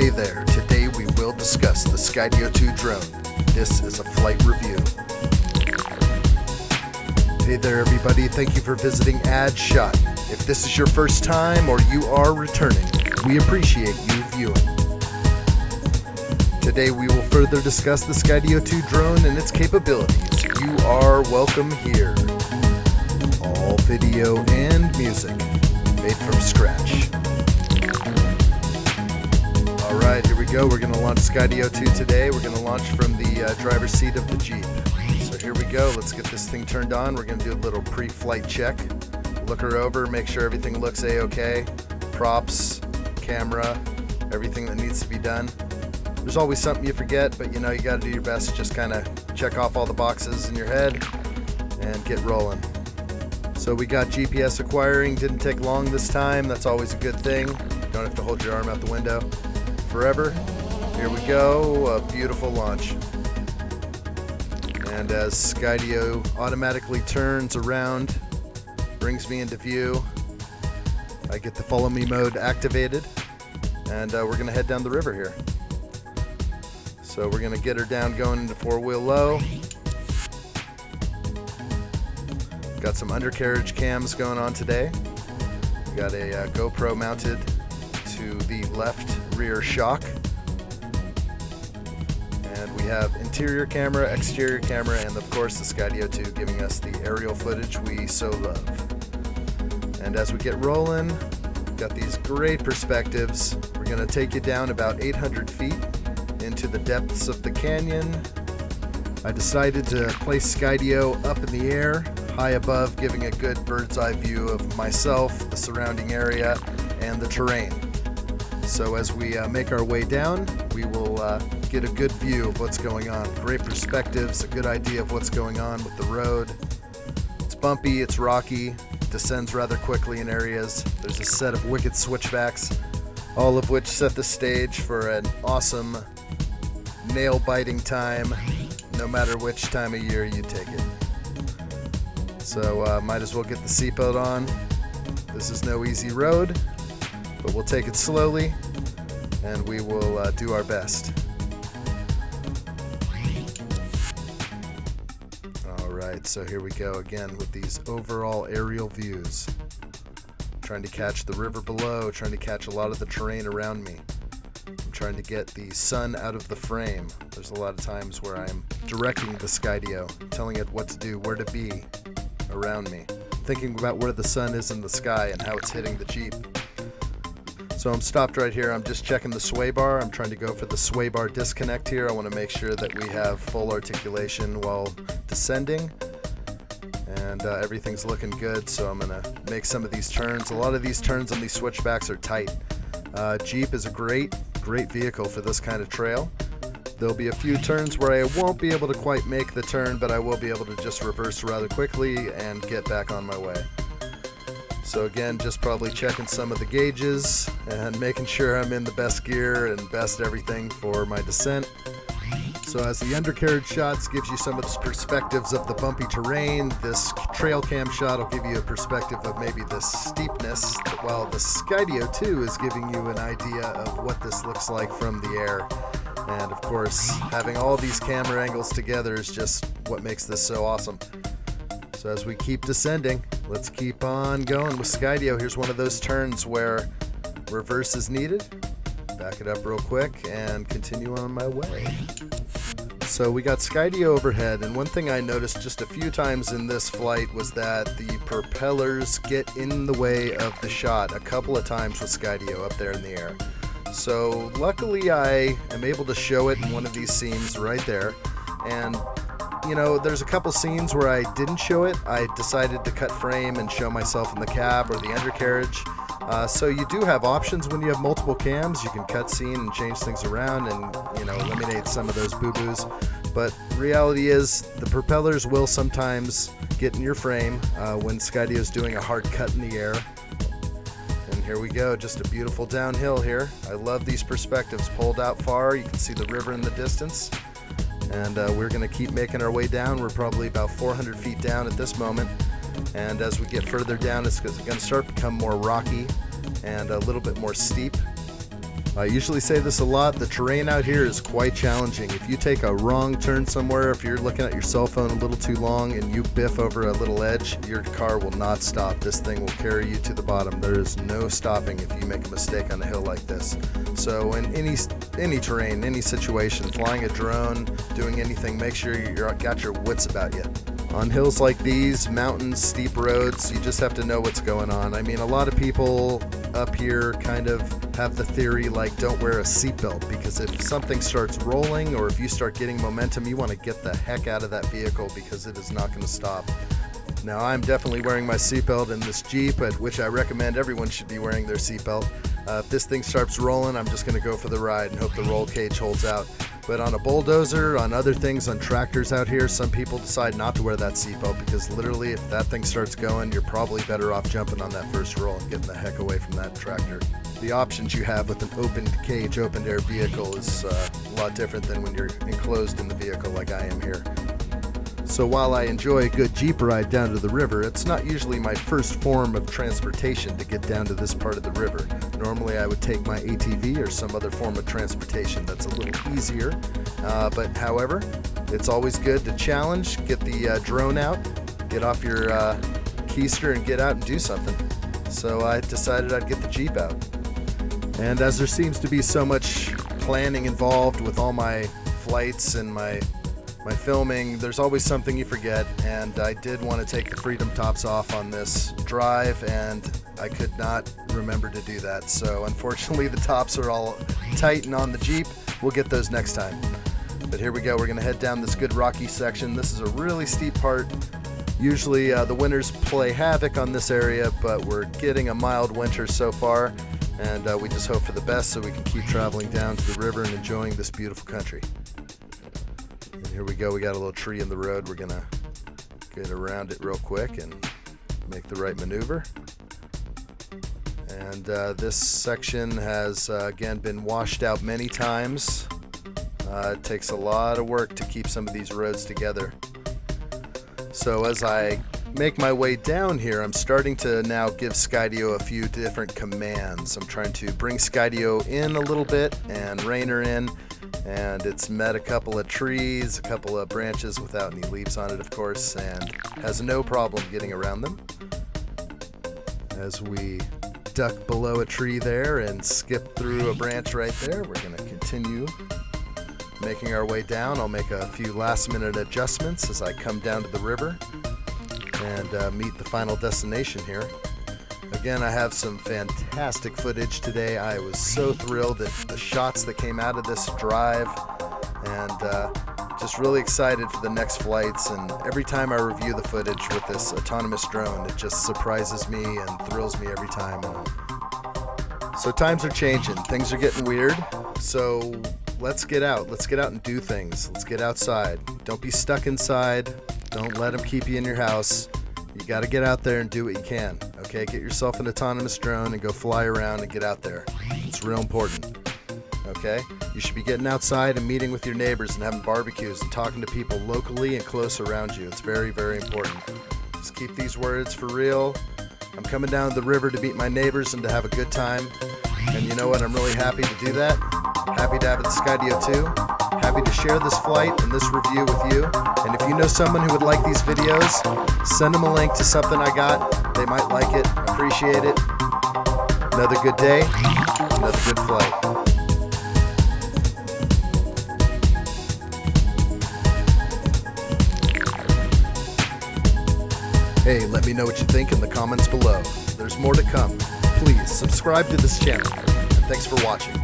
Hey there, today we will discuss the Skydio 2 drone. This is a flight review. Hey there everybody, thank you for visiting addshot. If this is your first time or you are returning, we appreciate you viewing. Today we will further discuss the Skydio 2 drone and its capabilities. You are welcome here. All video and music made from scratch. Alright, here we go. We're going to launch Skydio 2 today. We're going to launch from the driver's seat of the Jeep. So here we go. Let's get this thing turned on. We're going to do a little pre-flight check. Look her over, make sure everything looks A-OK. Props, camera, everything that needs to be done. There's always something you forget, but you know, you got to do your best to just kind of check off all the boxes in your head and get rolling. So we got GPS acquiring. Didn't take long this time. That's always a good thing. You don't have to hold your arm out the window forever. Here we go, a beautiful launch. And as Skydio automatically turns around, brings me into view, I get the follow me mode activated, and we're gonna head down the river here. So we're gonna get her down going into four-wheel low. Got some undercarriage cams going on today. We got a GoPro mounted to the left rear shock, and we have interior camera, exterior camera, and of course the Skydio 2 giving us the aerial footage we so love. And as we get rolling, got these great perspectives. We're going to take you down about 800 feet into the depths of the canyon. I decided to place Skydio up in the air, high above, giving a good bird's eye view of myself, the surrounding area, and the terrain. So as we make our way down, we will get a good view of what's going on. Great perspectives, a good idea of what's going on with the road. It's bumpy, it's rocky, descends rather quickly in areas. There's a set of wicked switchbacks, all of which set the stage for an awesome nail-biting time, no matter which time of year you take it. So might as well get the seatbelt on. This is no easy road, but we'll take it slowly, and we will do our best. Alright, so here we go again with these overall aerial views. Trying to catch the river below, trying to catch a lot of the terrain around me. I'm trying to get the sun out of the frame. There's a lot of times where I'm directing the Skydio, telling it what to do, where to be around me. Thinking about where the sun is in the sky and how it's hitting the Jeep. So I'm stopped right here. I'm just checking the sway bar. I'm trying to go for the sway bar disconnect here. I want to make sure that we have full articulation while descending. And everything's looking good, so I'm going to make some of these turns. A lot of these turns on these switchbacks are tight. Jeep is a great vehicle for this kind of trail. There'll be a few turns where I won't be able to quite make the turn, but I will be able to just reverse rather quickly and get back on my way. So again, just probably checking some of the gauges and making sure I'm in the best gear and best everything for my descent. So as the undercarriage shots gives you some of the perspectives of the bumpy terrain, this trail cam shot will give you a perspective of maybe the steepness, while the Skydio 2 is giving you an idea of what this looks like from the air. And of course, having all these camera angles together is just what makes this so awesome. So as we keep descending, let's keep on going with Skydio. Here's one of those turns where reverse is needed. Back it up real quick and continue on my way. So we got Skydio overhead, and one thing I noticed just a few times in this flight was that the propellers get in the way of the shot a couple of times with Skydio up there in the air. So luckily I am able to show it in one of these scenes right there. And you know, there's a couple scenes where I didn't show it. I decided to cut frame and show myself in the cab or the undercarriage. So you do have options when you have multiple cams. You can cut scene and change things around and, you know, eliminate some of those boo-boos. But reality is the propellers will sometimes get in your frame when Skydio is doing a hard cut in the air. And here we go, just a beautiful downhill here. I love these perspectives. Pulled out far, you can see the river in the distance. And we're going to keep making our way down. We're probably about 400 feet down at this moment. And as we get further down, it's going to start to become more rocky and a little bit more steep. I usually say this a lot, the terrain out here is quite challenging. If you take a wrong turn somewhere, if you're looking at your cell phone a little too long and you biff over a little edge, your car will not stop. This thing will carry you to the bottom. There is no stopping if you make a mistake on a hill like this. So in any terrain, any situation, flying a drone, doing anything, make sure you've got your wits about you. On hills like these, mountains, steep roads, you just have to know what's going on. I mean, a lot of people up here kind of have the theory like don't wear a seatbelt, because if something starts rolling or if you start getting momentum, you want to get the heck out of that vehicle because it is not going to stop. Now, I'm definitely wearing my seatbelt in this Jeep, at which I recommend everyone should be wearing their seatbelt. If this thing starts rolling, I'm just going to go for the ride and hope the roll cage holds out. But on a bulldozer, on other things, on tractors out here, some people decide not to wear that seatbelt because literally if that thing starts going, you're probably better off jumping on that first roll and getting the heck away from that tractor. The options you have with an open cage, open air vehicle is a lot different than when you're enclosed in the vehicle like I am here. So while I enjoy a good Jeep ride down to the river, it's not usually my first form of transportation to get down to this part of the river. Normally I would take my ATV or some other form of transportation that's a little easier. But however, it's always good to challenge, get the drone out, get off your keister and get out and do something. So I decided I'd get the Jeep out. And as there seems to be so much planning involved with all my flights and my filming, there's always something you forget, and I did want to take the freedom tops off on this drive and I could not remember to do that. So unfortunately the tops are all tight and on the Jeep. We'll get those next time. But here we go, we're gonna head down this good rocky section. This is a really steep part. Usually the winters play havoc on this area, but we're getting a mild winter so far, and we just hope for the best so we can keep traveling down to the river and enjoying this beautiful country. Here we go, we got a little tree in the road. We're gonna get around it real quick and make the right maneuver. And this section has again been washed out many times. It takes a lot of work to keep some of these roads together. So as I make my way down here, I'm starting to now give Skydio a few different commands. I'm trying to bring Skydio in a little bit and rein her in. And it's met a couple of trees, a couple of branches without any leaves on it, of course, and has no problem getting around them. As we duck below a tree there and skip through a branch right there, we're going to continue making our way down. I'll make a few last-minute adjustments as I come down to the river and meet the final destination here. Again, I have some fantastic footage today. I was so thrilled at the shots that came out of this drive, and just really excited for the next flights. And every time I review the footage with this autonomous drone, it just surprises me and thrills me every time. So times are changing, things are getting weird, so let's get out. Let's get out and do things. Let's get outside. Don't be stuck inside. Don't let them keep you in your house. You got to get out there and do what you can. Okay, get yourself an autonomous drone and go fly around and get out there. It's real important. Okay, you should be getting outside and meeting with your neighbors and having barbecues and talking to people locally and close around you. It's very, very important. Just keep these words for real. I'm coming down the river to meet my neighbors and to have a good time. And you know what? I'm really happy to do that. Happy to have it at Skydio too. Happy to share this flight and this review with you. And if you know someone who would like these videos, send them a link to something I got. They might like it, appreciate it. Another good day, another good flight. Hey, let me know what you think in the comments below. There's more to come. Please subscribe to this channel. And thanks for watching.